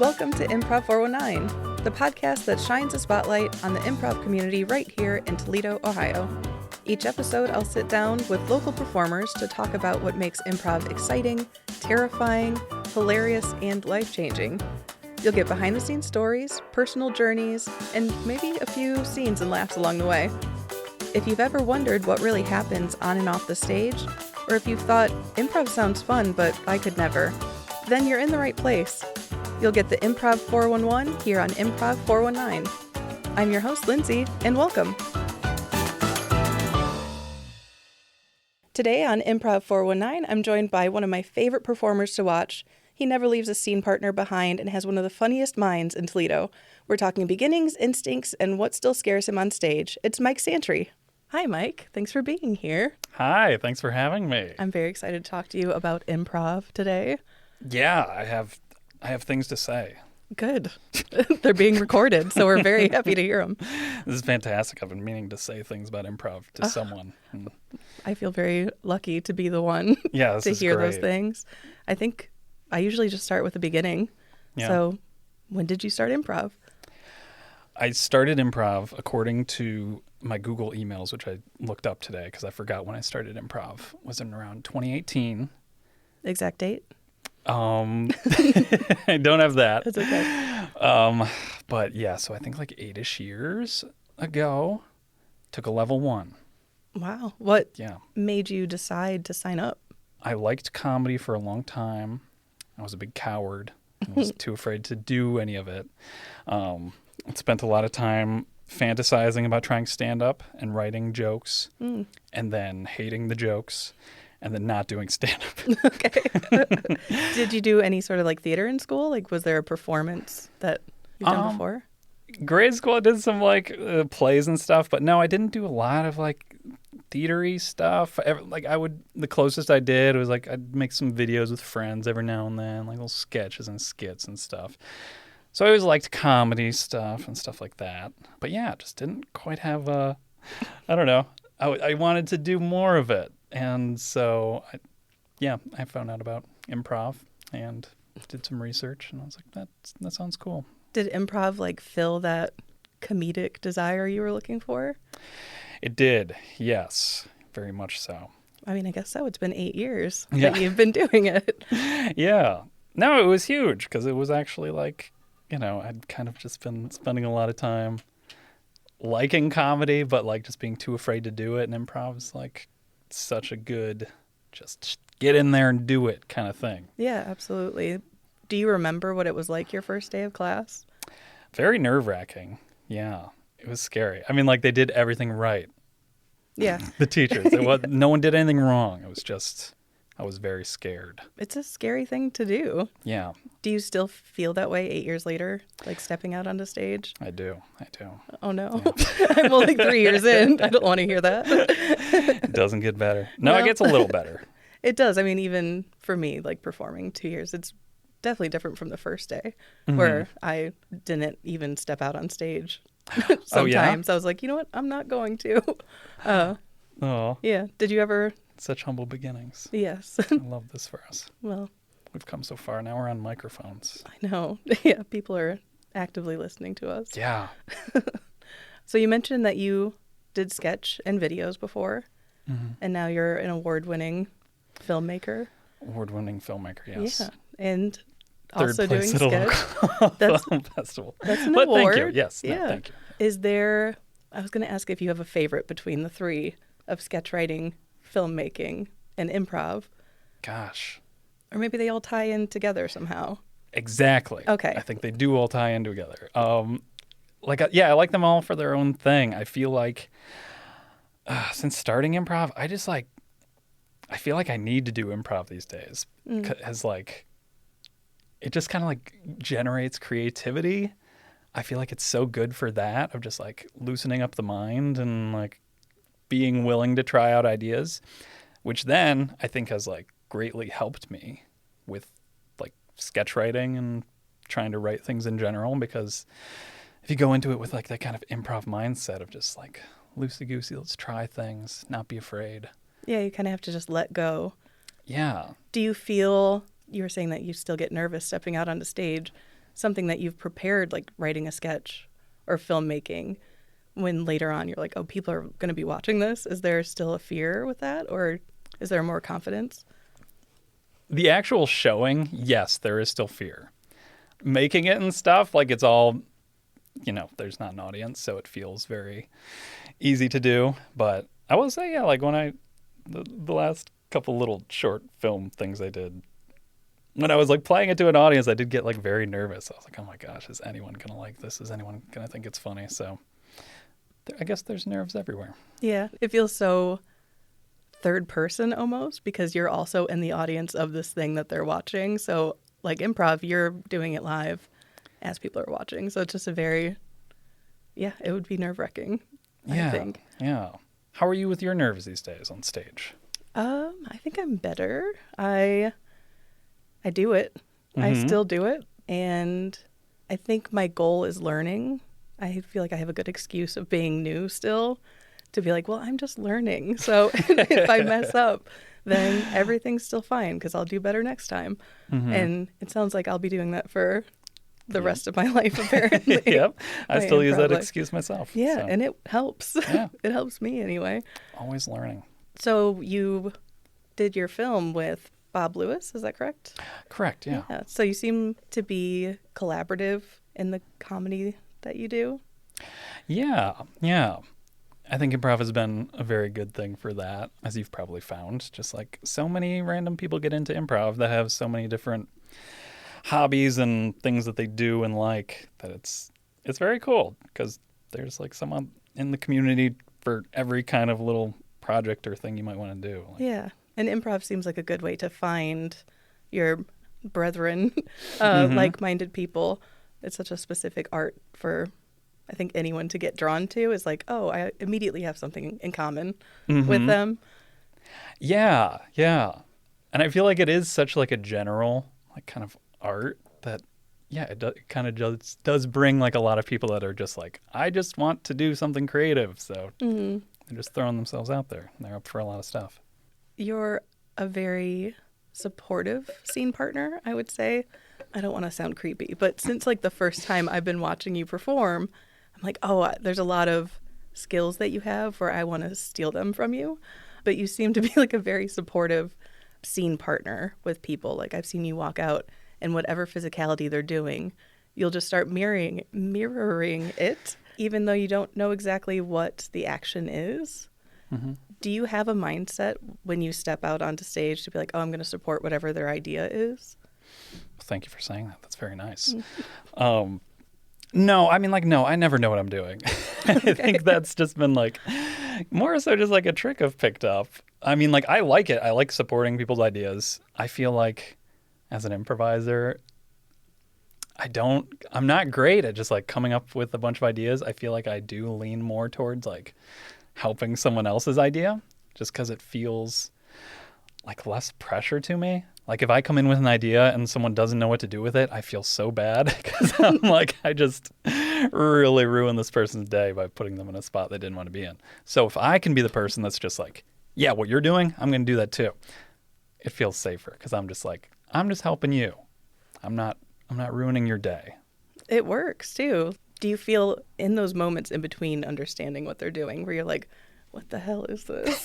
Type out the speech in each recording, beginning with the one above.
Welcome to Improv 419, the podcast that shines a spotlight on the improv community right here in Toledo, Ohio. Each episode, I'll sit down with local performers to talk about what makes improv exciting, terrifying, hilarious, and life-changing. You'll get behind-the-scenes stories, personal journeys, and maybe a few scenes and laughs along the way. If you've ever wondered what really happens on and off the stage, or if you've thought, improv sounds fun, but I could never, then you're in the right place. You'll get the Improv 411 here on Improv 419. I'm your host, Lindsay, and welcome. Today on Improv 419, I'm joined by one of my favorite performers to watch. He never leaves a scene partner behind and has one of the funniest minds in Toledo. We're talking beginnings, instincts, and what still scares him on stage. It's Mike Santry. Hi, Mike. Thanks for being here. Hi, thanks for having me. I'm very excited to talk to you about improv today. Yeah, I have things to say. Good. They're being recorded, so we're very happy to hear them. This is fantastic. I've been meaning to say things about improv to someone. I feel very lucky to be the one to hear those things. I think I usually just start with the beginning. Yeah. So when did you start improv? I started improv according to my Google emails, which I looked up today because I forgot when I started improv. Was in around 2018. Exact date? I don't have that. That's okay. But yeah, so I think like 8-ish years ago, took a level 1. Wow. What made you decide to sign up? I liked comedy for a long time. I was a big coward. I was too afraid to do any of it. I spent a lot of time fantasizing about trying stand-up and writing jokes and then hating the jokes. And then not doing stand-up. Okay. Did you do any sort of like theater in school? Like, was there a performance that you've done before? Grade school, I did some like plays and stuff, but no, I didn't do a lot of like theater-y stuff. The closest I did was like I'd make some videos with friends every now and then, like little sketches and skits and stuff. So I always liked comedy stuff and stuff like that. But yeah, just didn't quite have I don't know. I wanted to do more of it. And so, I found out about improv and did some research, and I was like, that sounds cool. Did improv like fill that comedic desire you were looking for? It did, yes, very much so. I mean, I guess so. It's been 8 years that you've been doing it. Yeah. No, it was huge because it was actually like, I'd kind of just been spending a lot of time liking comedy, but like just being too afraid to do it, and improv's like such a good just get in there and do it kind of thing. Yeah, absolutely. Do you remember what it was like your first day of class? Very nerve-wracking. Yeah, it was scary. I mean, like they did everything right. Yeah. The teachers. No one did anything wrong. It was just, I was very scared. It's a scary thing to do. Yeah. Do you still feel that way 8 years later, like stepping out onto stage? I do. Oh, no. Yeah. I'm only 3 years in. I don't want to hear that. It doesn't get better. No, it gets a little better. It does. I mean, even for me, like performing 2 years, it's definitely different from the first day where I didn't even step out on stage. Sometimes I was like, you know what? I'm not going to. Yeah. Did you ever... Such humble beginnings. Yes. I love this for us. Well, we've come so far. Now we're on microphones. I know. Yeah, people are actively listening to us. Yeah. So you mentioned that you did sketch and videos before, and now you're an award-winning filmmaker. Award-winning filmmaker, yes. Yeah, and Third also place doing at sketch. a film festival. That's an award. Thank you. Yes. Yeah. No, thank you. Is there? I was going to ask if you have a favorite between the three of sketch writing, filmmaking, and improv. Gosh. Or maybe they all tie in together somehow. Exactly. Okay. I think they do all tie in together. I like them all for their own thing. I feel like since starting improv, I feel like I need to do improv these days because it just kind of like generates creativity. I feel like it's so good for that of just like loosening up the mind and like being willing to try out ideas, which then I think has like greatly helped me with like sketch writing and trying to write things in general, because if you go into it with like that kind of improv mindset of just like loosey-goosey, let's try things, not be afraid. Yeah, you kind of have to just let go. Yeah. Do you feel, you were saying that you still get nervous stepping out onto stage. something that you've prepared, like writing a sketch or filmmaking, when later on you're like, oh, people are going to be watching this? Is there still a fear with that, or is there more confidence? The actual showing, yes, there is still fear. Making it and stuff, like it's all, there's not an audience, so it feels very easy to do. But I will say, yeah, like when the last couple little short film things I did, when I was like playing it to an audience, I did get like very nervous. I was like, oh my gosh, is anyone going to like this? Is anyone going to think it's funny? So I guess there's nerves everywhere. Yeah, it feels so third person almost, because you're also in the audience of this thing that they're watching. So like improv, you're doing it live as people are watching. So it's just it would be nerve-wracking, I think. Yeah. How are you with your nerves these days on stage? I think I'm better. I do it. Mm-hmm. I still do it. And I think my goal is learning. I feel like I have a good excuse of being new still to be like, well, I'm just learning. So if I mess up, then everything's still fine because I'll do better next time. Mm-hmm. And it sounds like I'll be doing that for the rest of my life, apparently. Yep. I still use that excuse myself. Yeah, so. And it helps. Yeah. It helps me anyway. Always learning. So you did your film with Bob Lewis, is that correct? Correct, yeah. So you seem to be collaborative in the comedy that you do? Yeah. I think improv has been a very good thing for that, as you've probably found. Just like so many random people get into improv that have so many different hobbies and things that they do and like, that it's very cool because there's like someone in the community for every kind of little project or thing you might want to do. Yeah. And improv seems like a good way to find your brethren, like-minded people. It's such a specific art for, I think, anyone to get drawn to is like, oh, I immediately have something in common with them. Yeah. And I feel like it is such like a general like kind of art that, yeah, it kind of does bring like a lot of people that are just like, I just want to do something creative. So they're just throwing themselves out there. And they're up for a lot of stuff. You're a very supportive scene partner, I would say. I don't want to sound creepy, but since like the first time I've been watching you perform, I'm like, oh, there's a lot of skills that you have where I want to steal them from you. But you seem to be like a very supportive scene partner with people. Like I've seen you walk out and whatever physicality they're doing, you'll just start mirroring it, even though you don't know exactly what the action is. Mm-hmm. Do you have a mindset when you step out onto stage to be like, oh, I'm going to support whatever their idea is? Well, thank you for saying that. That's very nice. No, I mean, like, no, I never know what I'm doing. I think that's just been like more so just like a trick I've picked up. I mean, like, I like it. I like supporting people's ideas. I feel like as an improviser, I'm not great at just like coming up with a bunch of ideas. I feel like I do lean more towards like helping someone else's idea just because it feels like less pressure to me. Like if I come in with an idea and someone doesn't know what to do with it, I feel so bad because I'm like, I just really ruined this person's day by putting them in a spot they didn't want to be in. So if I can be the person that's just like, yeah, what you're doing, I'm going to do that too. It feels safer because I'm just like, I'm just helping you. I'm not ruining your day. It works too. Do you feel in those moments in between understanding what they're doing where you're like, what the hell is this?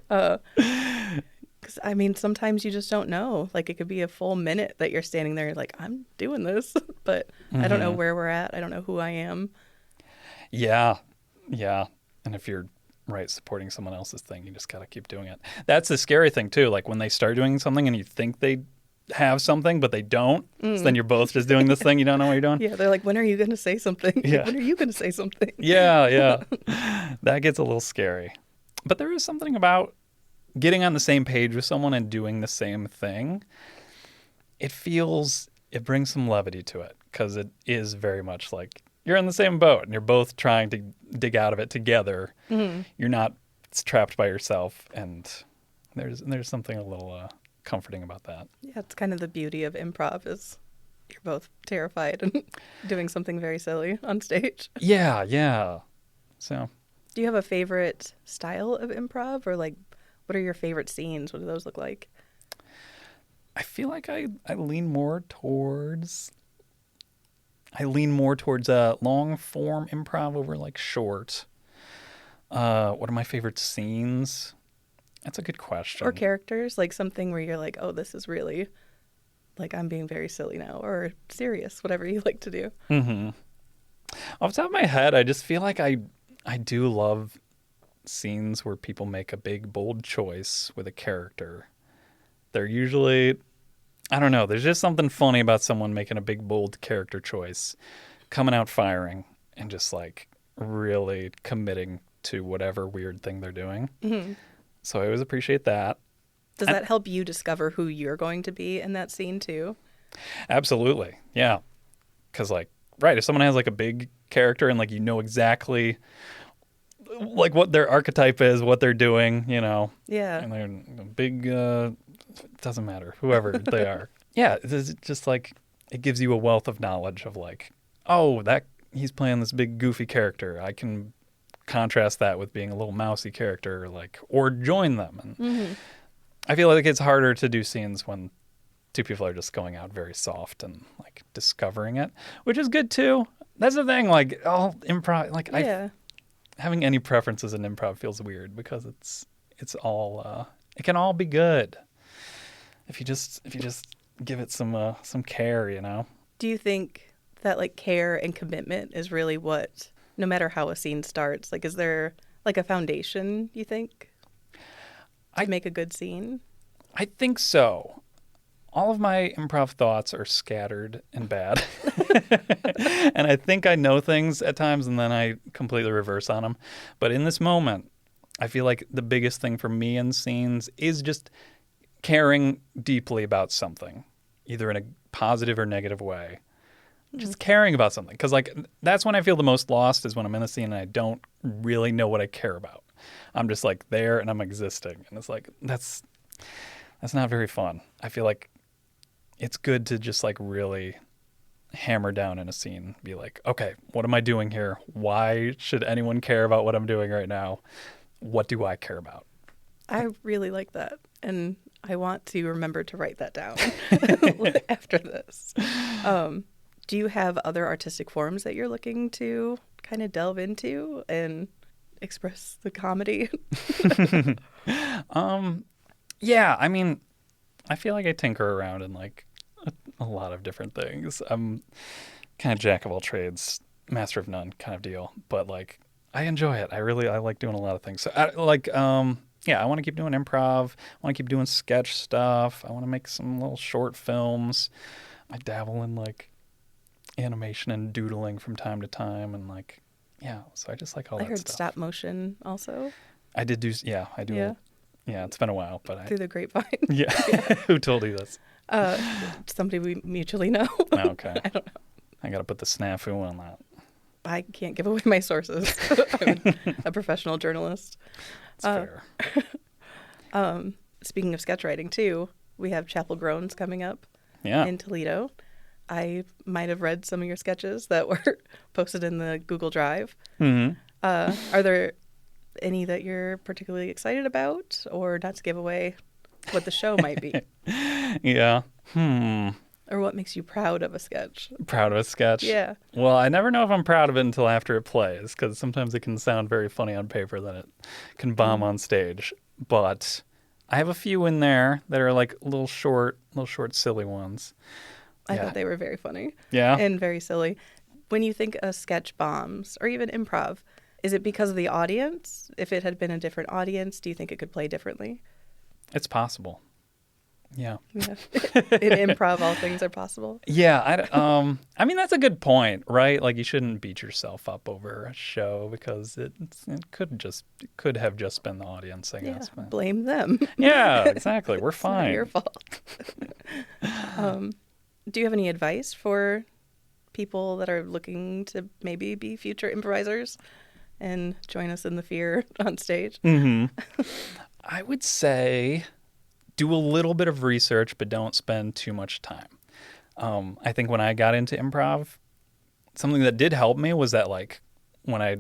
Because I mean, sometimes you just don't know. Like it could be a full minute that you're standing there like, I'm doing this, but I don't know where we're at. I don't know who I am. Yeah. And if you're supporting someone else's thing, you just got to keep doing it. That's the scary thing too. Like when they start doing something and you think they have something, but they don't. So then you're both just doing this thing. You don't know what you're doing. Yeah. They're like, when are you going to say something? Yeah. When are you going to say something? Yeah. That gets a little scary. But there is something about getting on the same page with someone and doing the same thing. It brings some levity to it because it is very much like you're in the same boat and you're both trying to dig out of it together. Mm-hmm. You're not trapped by yourself. And there's something a little comforting about that. Yeah, it's kind of the beauty of improv is you're both terrified and doing something very silly on stage. Yeah. So, do you have a favorite style of improv, or like, what are your favorite scenes? What do those look like? I feel like I lean more towards I lean more towards long form improv over like short. What are my favorite scenes? That's a good question. Or characters, like something where you're like, oh, this is really, like, I'm being very silly now, or serious, whatever you like to do. Mm-hmm. Off the top of my head, I just feel like I do love scenes where people make a big, bold choice with a character. They're usually, I don't know, there's just something funny about someone making a big, bold character choice, coming out firing, and just like really committing to whatever weird thing they're doing. Mm-hmm. So I always appreciate that. Does that help you discover who you're going to be in that scene too? Absolutely. Yeah. Because like, right, if someone has like a big character and like you know exactly like what their archetype is, what they're doing, you know. Yeah. And they're big, it doesn't matter, whoever they are. Yeah, it's just like, it gives you a wealth of knowledge of like, oh, that he's playing this big goofy character. I can contrast that with being a little mousy character, like, or join them. And Mm-hmm. I feel like it's harder to do scenes when two people are just going out very soft and like discovering it, which is good too. That's the thing, like all improv, like Yeah. having any preferences in improv feels weird because it's all it can all be good if you just give it some care, you know. Do you think that like care and commitment is really what, no matter how a scene starts, like is there like a foundation, you think, to make a good scene? I think so. All of my improv thoughts are scattered and bad. And I think I know things at times and then I completely reverse on them. But in this moment, I feel like the biggest thing for me in scenes is just caring deeply about something, either in a positive or negative way. Just caring about something. Because like that's when I feel the most lost, is when I'm in a scene and I don't really know what I care about. I'm just like there and I'm existing. And it's like, that's not very fun. I feel like it's good to just like really hammer down in a scene, be like, okay, what am I doing here? Why should anyone care about what I'm doing right now? What do I care about? I really like that. And I want to remember to write that down after this. Do you have other artistic forms that you're looking to kind of delve into and express the comedy? Yeah, I mean, I feel like I tinker around in like a lot of different things. I'm kind of jack of all trades, master of none kind of deal, but like I enjoy it. I like doing a lot of things. So I want to keep doing improv. I want to keep doing sketch stuff. I want to make some little short films. I dabble in like animation and doodling from time to time, and like, yeah, so I just like all that heard stuff. stop motion also. I did do, yeah, I do. Yeah. Yeah, it's been a while, but Through the grapevine. yeah. Who told you this? Somebody we mutually know. Oh, okay. I don't know. I got to put the snafu on that. I can't give away my sources. I'm a professional journalist. It's fair. Speaking of sketch writing too, we have Chapel Groans coming up Yeah. in Toledo. I might have read some of your sketches that were posted in the Google Drive. Mm-hmm. Are there any that you're particularly excited about, or not to give away what the show might be? Yeah. Or what makes you proud of a sketch? Proud of a sketch? Yeah. Well, I never know if I'm proud of it until after it plays, because sometimes it can sound very funny on paper, then it can bomb on stage. But I have a few in there that are like little short, silly ones. I Yeah. thought they were very funny. Yeah. And very silly. When you think a sketch bombs, or even improv, is it because of the audience? If it had been a different audience, do you think it could play differently? It's possible. Yeah. Yeah. In improv, all things are possible. Yeah. I mean, that's a good point, right? Like, you shouldn't beat yourself up over a show because it could have just been the audience, I Yeah. guess. But... Blame them. Yeah, exactly. We're It's not fine. your fault. Do you have any advice for people that are looking to maybe be future improvisers and join us in the fear on stage? Mm-hmm. I would say do a little bit of research, but don't spend too much time. I think when I got into improv, something that did help me was that, like, when I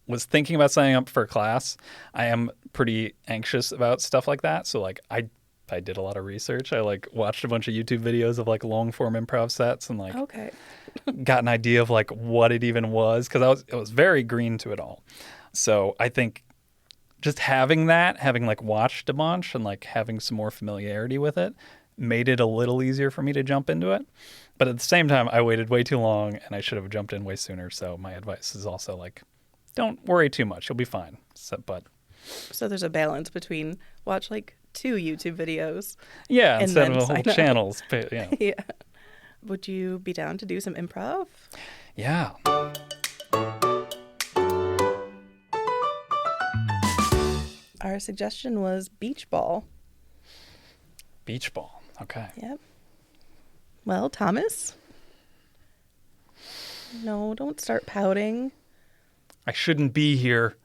was thinking about signing up for a class, I am pretty anxious about stuff like that. So, like, I I did a lot of research. I like watched a bunch of YouTube videos of like long form improv sets and like Okay. got an idea of like what it even was because I was very green to it all. So I think just having like watched a bunch and like having some more familiarity with it made it a little easier for me to jump into it. But at the same time, I waited way too long and I should have jumped in way sooner. So my advice is also like, don't worry too much. You'll be fine. So there's a balance between watch like 2 YouTube videos. Yeah, And instead then of a whole sign up. channels. Yeah. Yeah. Would you be down to do some improv? Yeah. Our suggestion was beach ball. Beach ball. Okay. Yep. Well, Thomas? No, don't start pouting. I shouldn't be here.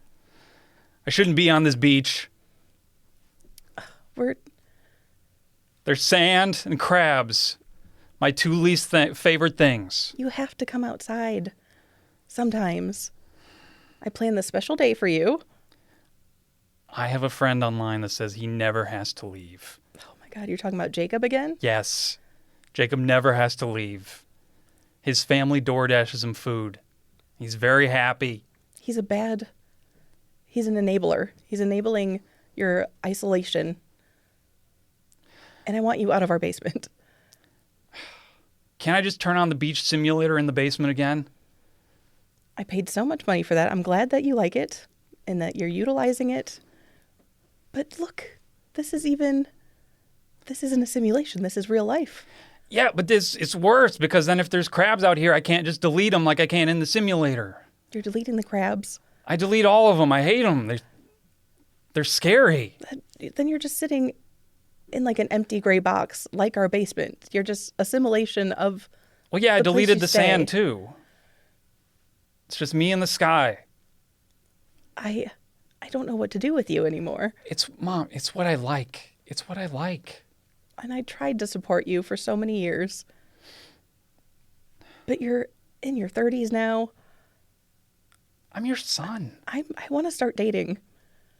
I shouldn't be on this beach. There's sand and crabs. My 2 least favorite things. You have to come outside. Sometimes. I planned this special day for you. I have a friend online that says he never has to leave. Oh my God, you're talking about Jacob again? Yes. Jacob never has to leave. His family DoorDashes him food. He's very happy. He's an enabler. He's enabling your isolation. And I want you out of our basement. Can I just turn on the beach simulator in the basement again? I paid so much money for that. I'm glad that you like it and that you're utilizing it. But look, this isn't a simulation. This is real life. Yeah, but it's worse because then if there's crabs out here, I can't just delete them like I can in the simulator. You're deleting the crabs. I delete all of them. I hate them. They're scary. Then you're just sitting in like an empty gray box like our basement. You're just a simulation of. Well, yeah, I the place deleted you the stay. sand too. It's just me and the sky. I don't know what to do with you anymore. Mom, it's what I like. It's what I like. And I tried to support you for so many years. But you're in your 30s now. I'm your son. I want to start dating.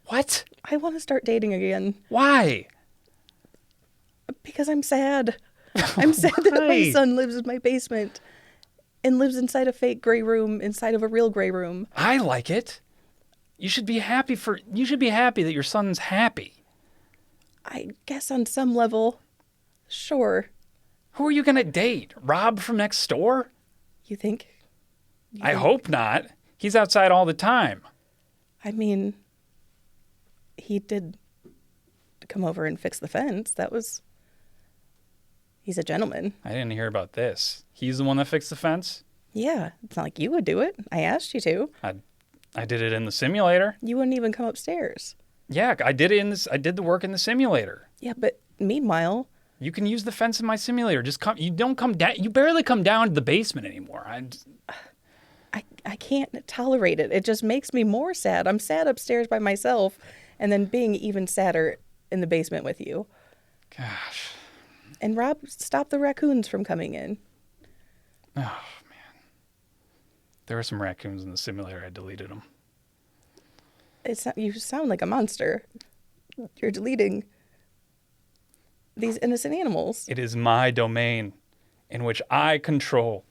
What? I want to start dating again. Why? Because I'm sad. I'm sad that my Why? son lives in my basement and lives inside a fake gray room inside of a real gray room. I like it. You should be happy that your son's happy. I guess on some level, sure. Who are you going to date? Rob from next door? You think? I hope not. He's outside all the time. I mean, he did come over and fix the fence. He's a gentleman. I didn't hear about this. He's the one that fixed the fence? Yeah, it's not like you would do it. I asked you to. I did it in the simulator. You wouldn't even come upstairs. Yeah, I did the work in the simulator. Yeah, but meanwhile, You can use the fence in my simulator. You don't come down. You barely come down to the basement anymore. I can't tolerate it. It just makes me more sad. I'm sad upstairs by myself and then being even sadder in the basement with you. Gosh. And Rob, stop the raccoons from coming in. Oh, man. There were some raccoons in the simulator. I deleted them. You sound like a monster. You're deleting these innocent animals. It is my domain in which I control.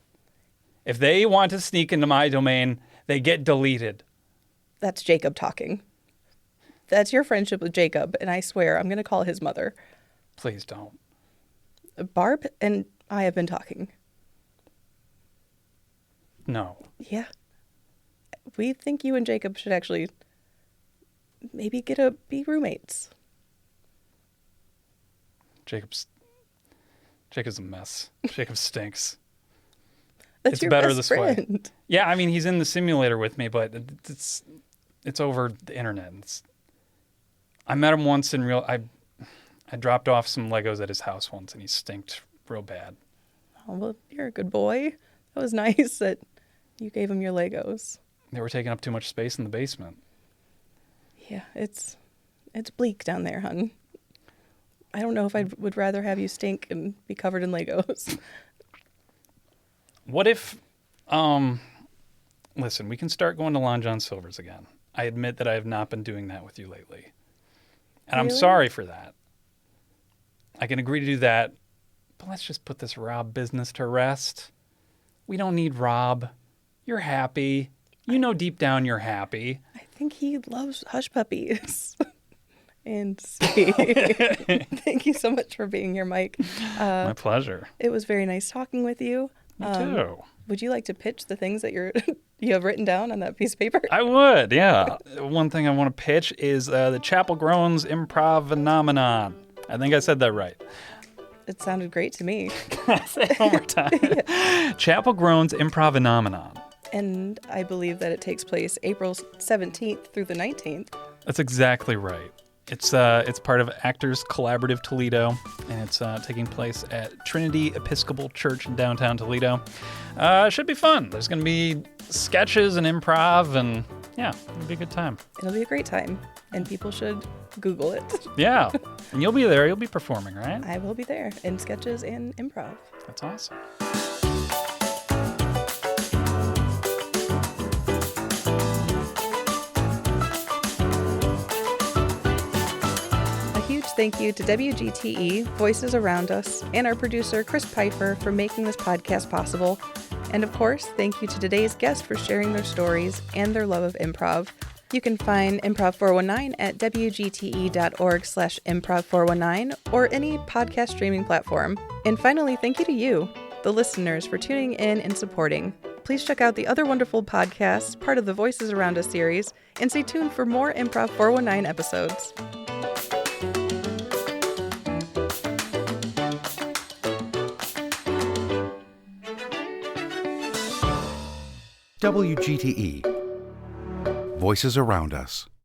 If they want to sneak into my domain, they get deleted. That's Jacob talking. That's your friendship with Jacob, and I swear I'm going to call his mother. Please don't. Barb and I have been talking. No. Yeah. We think you and Jacob should actually maybe be roommates. Jacob's a mess. Jacob stinks. That's It's your better best this way. friend. Yeah, I mean, he's in the simulator with me, but it's over the internet. I met him once in real. I dropped off some Legos at his house once, and he stinked real bad. Oh, well, you're a good boy. That was nice that you gave him your Legos. They were taking up too much space in the basement. Yeah, it's bleak down there, hun. I don't know if I would rather have you stink and be covered in Legos. What if, listen, we can start going to Long John Silver's again. I admit that I have not been doing that with you lately. And I'm Really? sorry for that. I can agree to do that. But let's just put this Rob business to rest. We don't need Rob. You're happy. You know deep down you're happy. I think he loves hush puppies. And see. Thank you so much for being here, Mike. My pleasure. It was very nice talking with you. Me too. Would you like to pitch the things that you have written down on that piece of paper? I would, yeah. One thing I want to pitch is the Chapel Groans Improv Phenomenon. I think I said that right. It sounded great to me. Say it one more time. Yeah. Chapel Groans Improv Phenomenon. And I believe that it takes place April 17th through the 19th. That's exactly right. It's part of Actors Collaborative Toledo, and it's taking place at Trinity Episcopal Church in downtown Toledo. It should be fun. There's going to be sketches and improv, and yeah, it'll be a good time. It'll be a great time, and people should Google it. Yeah, and you'll be there. You'll be performing, right? I will be there in sketches and improv. That's awesome. Thank you to WGTE, Voices Around Us, and our producer, Chris Pfeiffer, for making this podcast possible. And of course, thank you to today's guests for sharing their stories and their love of improv. You can find Improv 419 at wgte.org/improv 419 or any podcast streaming platform. And finally, thank you to you, the listeners, for tuning in and supporting. Please check out the other wonderful podcasts, part of the Voices Around Us series, and stay tuned for more Improv 419 episodes. WGTE. Voices Around Us.